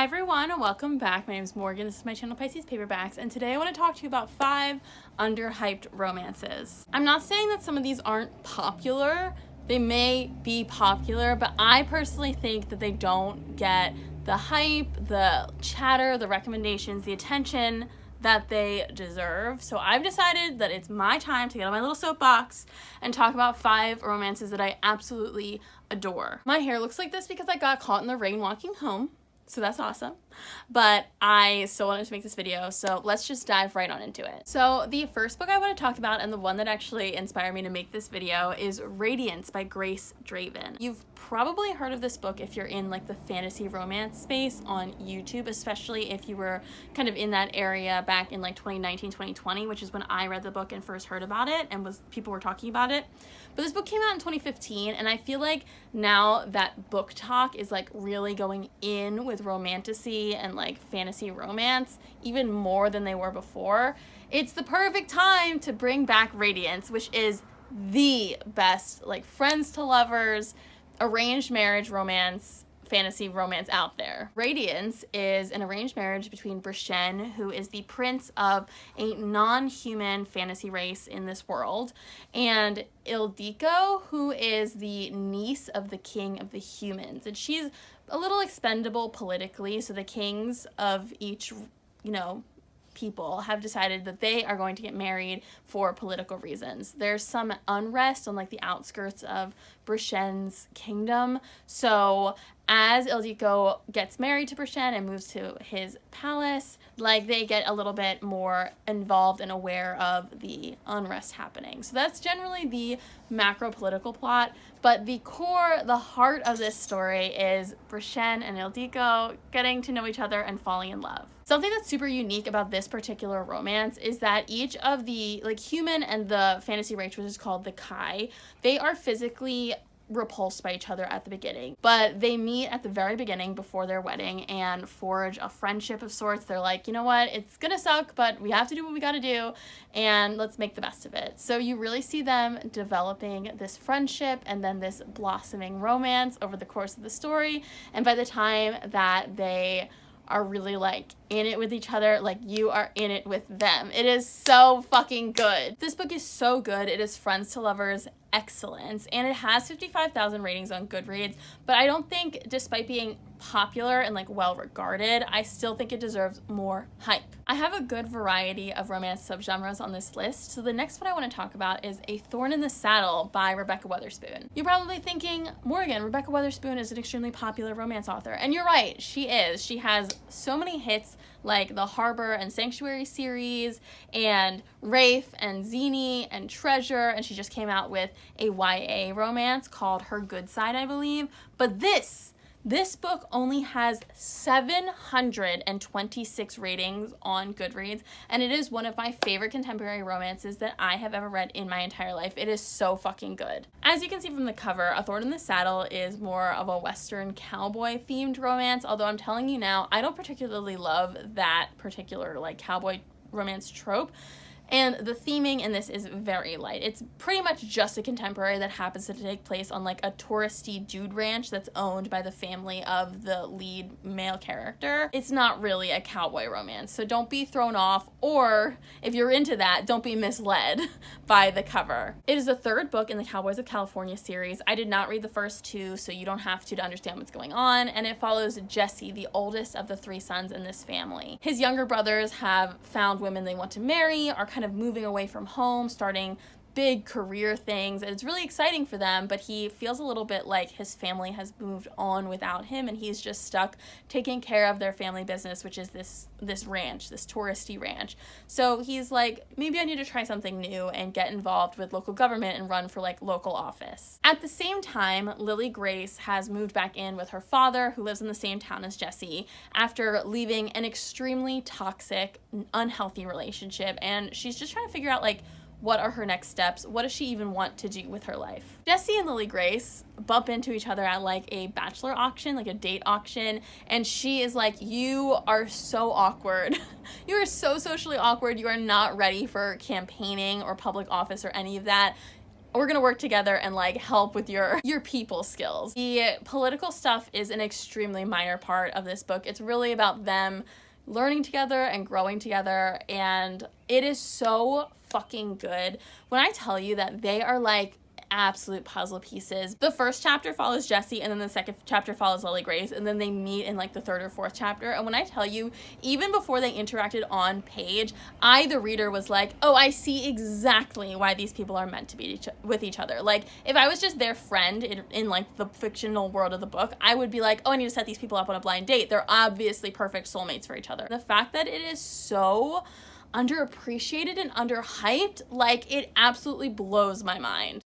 Hi everyone, and welcome back. My name is Morgan. This is my channel Pisces Paperbacks, and today I want to talk to you about 5 underhyped romances. I'm not saying that some of these aren't popular. They may be popular, but I personally think that they don't get the hype, the chatter, the recommendations, the attention that they deserve. So I've decided that it's my time to get on my little soapbox and talk about 5 romances that I absolutely adore. My hair looks like this because I got caught in the rain walking home. So that's awesome, but I still wanted to make this video, so let's just dive right on into it. So the first book I want to talk about, and the one that actually inspired me to make this video, is Radiance by Grace Draven. You've probably heard of this book if you're in like the fantasy romance space on YouTube, especially if you were kind of in that area back in like 2019, 2020, which is when I read the book and first heard about it and people were talking about it. But this book came out in 2015, and I feel like now that book talk is like really going in with romantasy and like fantasy romance even more than they were before. It's the perfect time to bring back Radiance, which is the best like friends to lovers, arranged marriage romance, fantasy romance out there. Radiance is an arranged marriage between Brishen, who is the prince of a non-human fantasy race in this world, and Ildiko, who is the niece of the king of the humans. And she's a little expendable politically, so the kings of each, people have decided that they are going to get married for political reasons. There's some unrest on like the outskirts of Brishen's kingdom. So as Ildiko gets married to Brishen and moves to his palace, like they get a little bit more involved and aware of the unrest happening. So that's generally the macro political plot, but the core, the heart of this story is Brishen and Ildiko getting to know each other and falling in love. Something that's super unique about this particular romance is that each of the like human and the fantasy race, which is called the Kai, they are physically repulsed by each other at the beginning, but they meet at the very beginning before their wedding and forge a friendship of sorts. They're like, you know what, it's gonna suck, but we have to do what we gotta do, and let's make the best of it. So you really see them developing this friendship and then this blossoming romance over the course of the story, and by the time that they are really like in it with each other, like you are in it with them. It is so fucking good. This book is so good. It is friends to lovers excellence, and it has 55,000 ratings on Goodreads, but I don't think, despite being popular and like well regarded, I still think it deserves more hype. I have a good variety of romance subgenres on this list, so the next one I want to talk about is A Thorn in the Saddle by Rebekah Weatherspoon. You're probably thinking, Morgan, Rebekah Weatherspoon is an extremely popular romance author, and you're right, she is. She has so many hits like the Harbor and Sanctuary series, and Wraith and Zini and Treasure, and she just came out with a YA romance called Her Good Side, I believe. But this book only has 726 ratings on Goodreads, and it is one of my favorite contemporary romances that I have ever read in my entire life. It is so fucking good. As you can see from the cover, A Thorn in the Saddle is more of a Western cowboy themed romance, although I'm telling you now, I don't particularly love that particular like cowboy romance trope. And the theming in this is very light. It's pretty much just a contemporary that happens to take place on like a touristy dude ranch that's owned by the family of the lead male character. It's not really a cowboy romance, so don't be thrown off, or if you're into that, don't be misled by the cover. It is the 3rd book in the Cowboys of California series. I did not read the first 2, so you don't have to understand what's going on, and it follows Jesse, the oldest of the 3 sons in this family. His younger brothers have found women they want to marry, are kind of moving away from home, starting big career things, and it's really exciting for them, but he feels a little bit like his family has moved on without him, and he's just stuck taking care of their family business, which is this ranch, this touristy ranch. So he's like, maybe I need to try something new and get involved with local government and run for like local office. At the same time, Lily Grace has moved back in with her father, who lives in the same town as Jesse, after leaving an extremely toxic, unhealthy relationship, and she's just trying to figure out like, what are her next steps? What does she even want to do with her life? Jesse and Lily Grace bump into each other at like a bachelor auction, like a date auction, and she is like, you are so awkward. You are so socially awkward. You are not ready for campaigning or public office or any of that. we're gonna work together and like help with your people skills. The political stuff is an extremely minor part of this book. It's really about them learning together and growing together, and it is so fucking good. When I tell you that they are like absolute puzzle pieces. The first chapter follows Jesse, and then the second chapter follows Lily Grace, and then they meet in like the third or fourth chapter. And when I tell you, even before they interacted on page, I, the reader, was like, oh, I see exactly why these people are meant to be with each other. Like, if I was just their friend in like the fictional world of the book, I would be like, oh, I need to set these people up on a blind date. They're obviously perfect soulmates for each other. The fact that it is so underappreciated and underhyped, like, it absolutely blows my mind.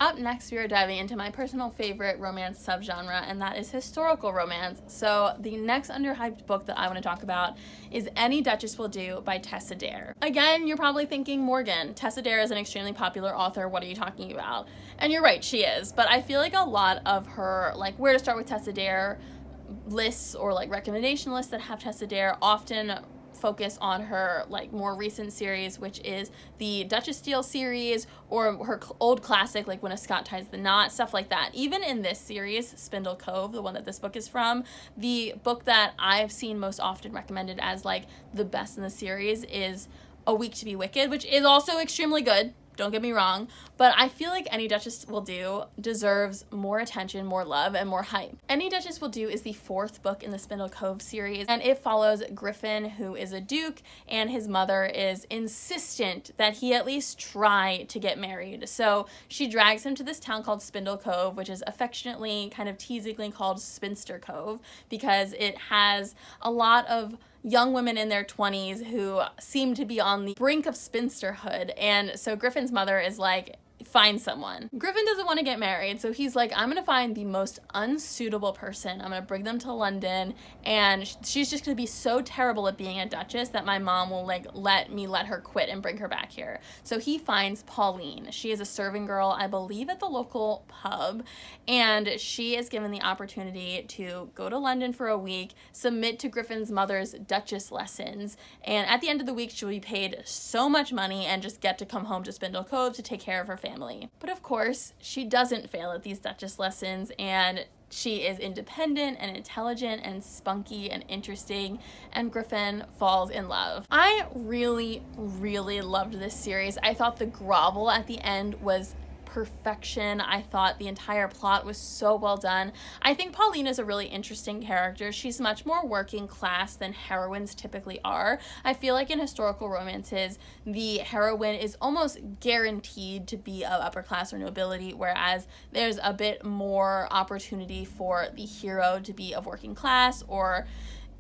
Up next, we are diving into my personal favorite romance subgenre, and that is historical romance. So the next underhyped book that I want to talk about is Any Duchess Will Do by Tessa Dare. Again, you're probably thinking, Morgan, Tessa Dare is an extremely popular author. What are you talking about? And you're right, she is. But I feel like a lot of her, like, where to start with Tessa Dare lists or like recommendation lists that have Tessa Dare often focus on her like more recent series, which is the Duchess Steele series, or her old classic like When a Scot Ties the Knot, stuff like that. Even in this series, Spindle Cove, the one that this book is from, the book that I've seen most often recommended as like the best in the series is A Week to Be Wicked, which is also extremely good. Don't get me wrong, but I feel like Any Duchess Will Do deserves more attention, more love, and more hype. Any Duchess Will Do is the fourth book in the Spindle Cove series, and it follows Griffin, who is a duke, and his mother is insistent that he at least try to get married. So she drags him to this town called Spindle Cove, which is affectionately, kind of teasingly called Spinster Cove, because it has a lot of young women in their 20s who seem to be on the brink of spinsterhood. And so Griffin's mother is like, find someone. Griffin doesn't want to get married, so he's like, I'm gonna find the most unsuitable person. I'm gonna bring them to London, and she's just gonna be so terrible at being a duchess that my mom will like let her quit and bring her back here. So he finds Pauline. She is a serving girl, I believe, at the local pub, and she is given the opportunity to go to London for a week, submit to Griffin's mother's duchess lessons, and at the end of the week she'll be paid so much money and just get to come home to Spindle Cove to take care of her family. But of course, she doesn't fail at these duchess lessons, and she is independent and intelligent and spunky and interesting, and Griffin falls in love. I really, really loved this series. I thought the grovel at the end was perfection. I thought the entire plot was so well done. I think Pauline is a really interesting character. She's much more working class than heroines typically are. I feel like in historical romances, the heroine is almost guaranteed to be of upper class or nobility, whereas there's a bit more opportunity for the hero to be of working class or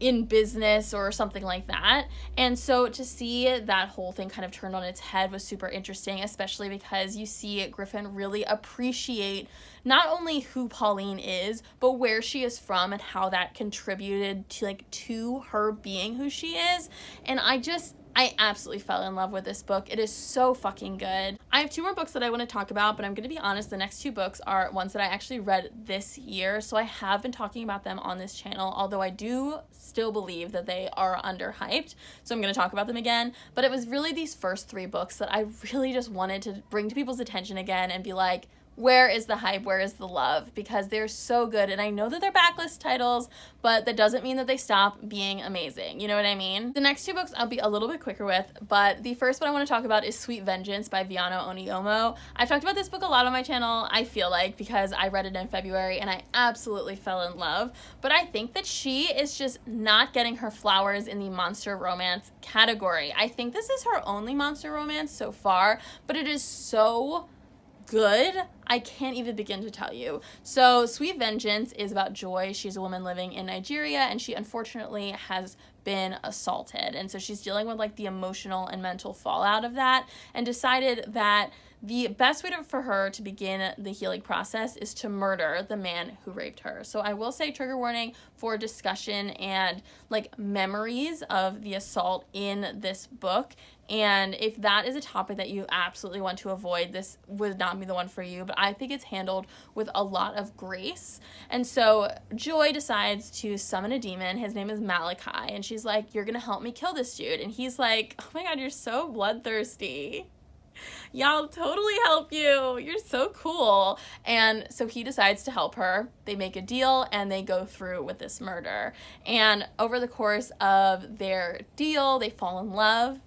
in business or something like that. And so to see that whole thing kind of turned on its head was super interesting, especially because you see Griffin really appreciate not only who Pauline is, but where she is from and how that contributed to her being who she is. And I absolutely fell in love with this book. It is so fucking good. I have two more books that I want to talk about, but I'm going to be honest, the next two books are ones that I actually read this year, so I have been talking about them on this channel, although I do still believe that they are underhyped, so I'm going to talk about them again. But it was really these first three books that I really just wanted to bring to people's attention again and be like, where is the hype? Where is the love? Because they're so good. And I know that they're backlist titles, but that doesn't mean that they stop being amazing. You know what I mean? The next two books I'll be a little bit quicker with, but the first one I want to talk about is Sweet Vengeance by Viano Oniomoh. I've talked about this book a lot on my channel, I feel like, because I read it in February and I absolutely fell in love. But I think that she is just not getting her flowers in the monster romance category. I think this is her only monster romance so far, but it is so good, I can't even begin to tell you. So Sweet Vengeance is about Joy. She's a woman living in Nigeria, and she unfortunately has been assaulted, and so she's dealing with like the emotional and mental fallout of that, and decided that the best way for her to begin the healing process is to murder the man who raped her. So I will say, trigger warning for discussion and like memories of the assault in this book, And if that is a topic that you absolutely want to avoid, this would not be the one for you. But I think it's handled with a lot of grace. And so Joy decides to summon a demon. His name is Malachi. And she's like, you're going to help me kill this dude. And he's like, oh my God, you're so bloodthirsty. Yeah, I'll totally help you. You're so cool. And so he decides to help her. They make a deal and they go through with this murder. And over the course of their deal, they fall in love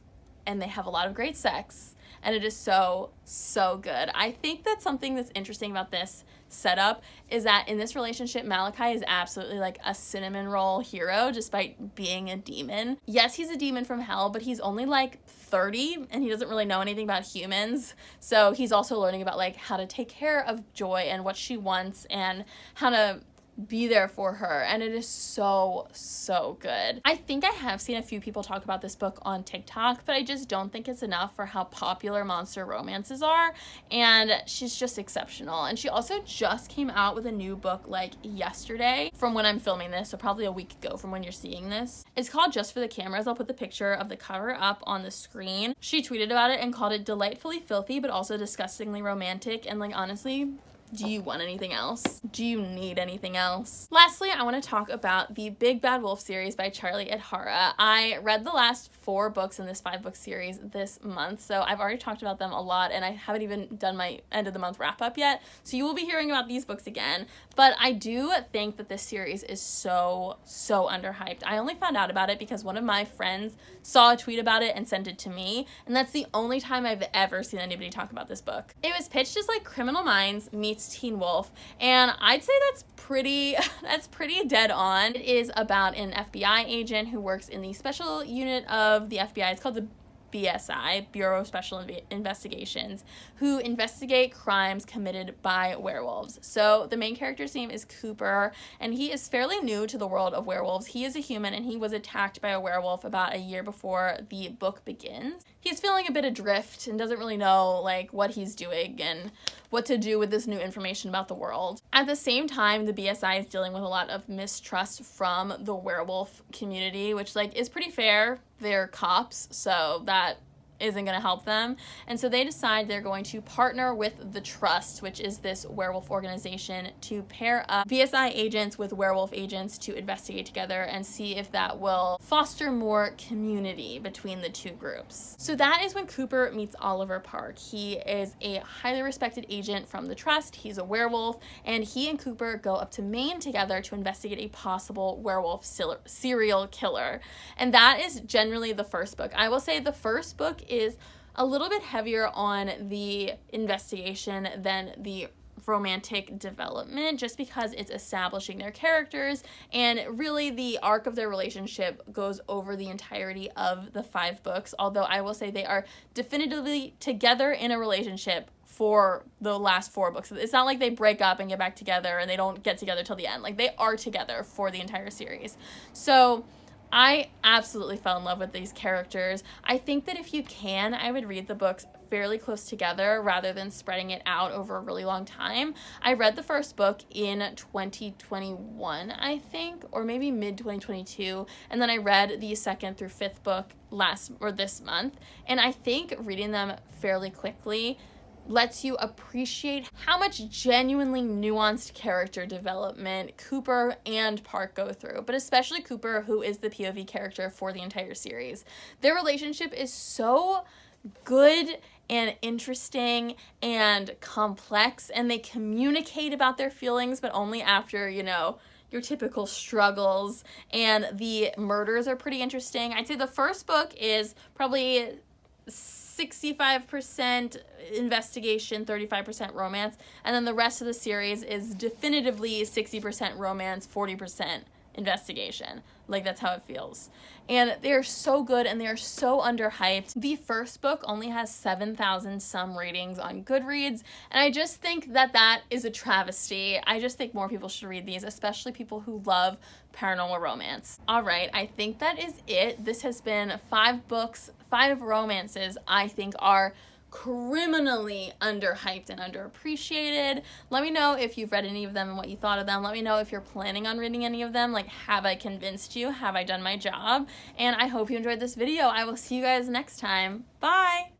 and they have a lot of great sex. And it is so, so good. I think that something that's interesting about this setup is that in this relationship, Malachi is absolutely like a cinnamon roll hero despite being a demon. Yes, he's a demon from hell, but he's only like 30 and he doesn't really know anything about humans. So he's also learning about like how to take care of Joy and what she wants and how to be there for her, and it is so, so good. I think I have seen a few people talk about this book on TikTok, but I just don't think it's enough for how popular monster romances are, and she's just exceptional. And she also just came out with a new book like yesterday from when I'm filming this, so probably a week ago from when you're seeing this. It's called Just for the Cameras. I'll put the picture of the cover up on the screen. She tweeted about it and called it delightfully filthy but also disgustingly romantic, and like honestly, do you want anything else? Do you need anything else? Lastly, I want to talk about the Big Bad Wolf series by Charlie Adhara. I read the last 4 books in this 5-book series this month, so I've already talked about them a lot, and I haven't even done my end of the month wrap up yet, so you will be hearing about these books again. But I do think that this series is so, so underhyped. I only found out about it because one of my friends saw a tweet about it and sent it to me, and that's the only time I've ever seen anybody talk about this book. It was pitched as like Criminal Minds meets Teen Wolf, and I'd say that's pretty dead on. It is about an FBI agent who works in the special unit of the FBI. It's called the BSI, Bureau of Special Investigations, who investigate crimes committed by werewolves. So the main character's name is Cooper, and he is fairly new to the world of werewolves. He is a human, and he was attacked by a werewolf about a year before the book begins. He's feeling a bit adrift and doesn't really know like what he's doing and what to do with this new information about the world. At the same time, the BSI is dealing with a lot of mistrust from the werewolf community, which like is pretty fair. They're cops, so that isn't going to help them. And so they decide they're going to partner with the Trust, which is this werewolf organization, to pair up BSI agents with werewolf agents to investigate together and see if that will foster more community between the two groups. So that is when Cooper meets Oliver Park. He is a highly respected agent from the Trust. He's a werewolf, and he and Cooper go up to Maine together to investigate a possible werewolf serial killer. And that is generally the first book. I will say the first book is a little bit heavier on the investigation than the romantic development, just because it's establishing their characters, and really the arc of their relationship goes over the entirety of the 5 books, although I will say they are definitively together in a relationship for the last 4 books. It's not like they break up and get back together and they don't get together till the end. Like, they are together for the entire series. So I absolutely fell in love with these characters. I think that if you can, I would read the books fairly close together rather than spreading it out over a really long time. I read the first book in 2021, I think, or maybe mid-2022, and then I read the 2nd through 5th book this month, and I think reading them fairly quickly lets you appreciate how much genuinely nuanced character development Cooper and Park go through, but especially Cooper, who is the POV character for the entire series. Their relationship is so good and interesting and complex, and they communicate about their feelings, but only after, you know, your typical struggles, and the murders are pretty interesting. I'd say the first book is probably 65% investigation, 35% romance, and then the rest of the series is definitively 60% romance, 40% investigation. Like, that's how it feels. And they're so good, and they're so underhyped. The first book only has 7,000 some ratings on Goodreads, and I just think that that is a travesty. I just think more people should read these, especially people who love paranormal romance. All right, I think that is it. This has been 5 books, 5 romances I think are criminally underhyped and underappreciated. Let me know if you've read any of them and what you thought of them. Let me know if you're planning on reading any of them. Like, have I convinced you? Have I done my job? And I hope you enjoyed this video. I will see you guys next time. Bye!